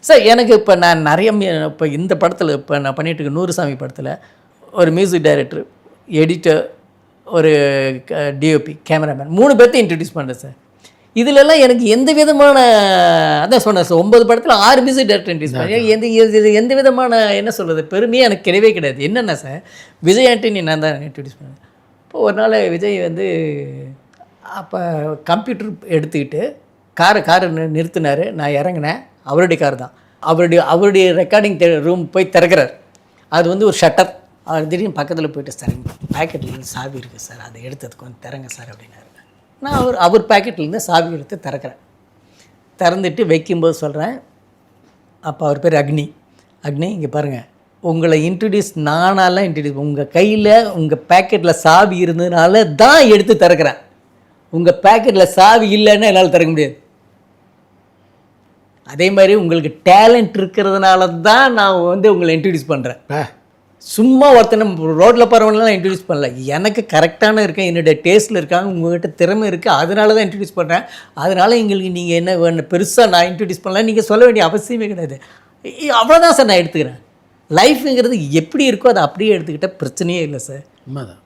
Sir எனக்கு இப்போ நான் நிறைய இப்போ இந்த படத்தில் இப்போ நான் பண்ணிகிட்டு இருக்க நூறுசாமி படத்தில் ஒரு மியூசிக் டைரக்டர், எடிட்டர், ஒரு டிஓபி, கேமராமேன் 3 பேர்த்தையும் இன்ட்ரடியூஸ் பண்ணுறேன் சார். இதிலெல்லாம் எனக்கு எந்த விதமான அதான் சொன்னேன் சார், 9 படத்தில் 6 மியூசிக் டைரக்டர் இன்ட்ரடியூஸ் பண்ணேன். எந்த விதமான என்ன சொல்கிறது பெருமையே எனக்கு கிடையவே கிடையாது. என்னென்ன சார், விஜய் ஆண்டனி நான் தான் இன்ட்ரடியூஸ் பண்ணேன். இப்போ ஒரு நாள் விஜய் வந்து அப்போ கம்ப்யூட்டர் எடுத்துக்கிட்டு காரை நிறுத்தினார். நான் இறங்கினேன். அவருடைய கார் தான். அவருடைய ரெக்கார்டிங் ரூம் போய் திறக்கிறார். அது வந்து ஒரு ஷட்டர். அவர் திடீர்னு பக்கத்தில் போய்ட்டு, சார் பேக்கெட்லேருந்து சாவி இருக்குது சார், அதை எடுத்ததுக்கு வந்து திறங்க சார் அப்படின்னாரு. நான் அவர் பேக்கெட்லேருந்து சாவி எடுத்து திறக்கிறேன். திறந்துட்டு வைக்கும்போது சொல்கிறேன், அப்போ அவர் பேர் அக்னி இங்கே பாருங்கள், உங்களை நானாலாம் இன்ட்ரடியூஸ் உங்கள் கையில் உங்கள் பேக்கெட்டில் சாவி இருந்ததுனால தான் எடுத்து திறக்கிறேன். உங்கள் பேக்கெட்டில் சாவி இல்லைன்னா என்னால் திறக்க முடியாது. அதே மாதிரி உங்களுக்கு டேலண்ட் இருக்கிறதுனால தான் நான் வந்து உங்களை இன்ட்ரடியூஸ் பண்ணுறேன். சும்மா ஒருத்தனை ரோட்டில் போகிறவங்களாம் இன்ட்ரடியூஸ் பண்ணல. எனக்கு கரெக்டான இருக்கேன், என்னுடைய டேஸ்ட்டில் இருக்காங்க, உங்கள்கிட்ட திறமை இருக்குது, அதனால தான் இன்ட்ரடியூஸ் பண்ணுறேன். அதனால் எங்களுக்கு நீங்கள் என்ன வேணும் பெருசாக நான் இன்ட்ரடியூஸ் பண்ணலாம் நீங்கள் சொல்ல வேண்டிய அவசியமே கிடையாது. அவ்வளோதான் சார் நான் எடுத்துக்கிறேன். லைஃபுங்கிறது எப்படி இருக்கோ அதை அப்படியே எடுத்துக்கிட்டால் பிரச்சனையே இல்லை சார். உண்மைதான்.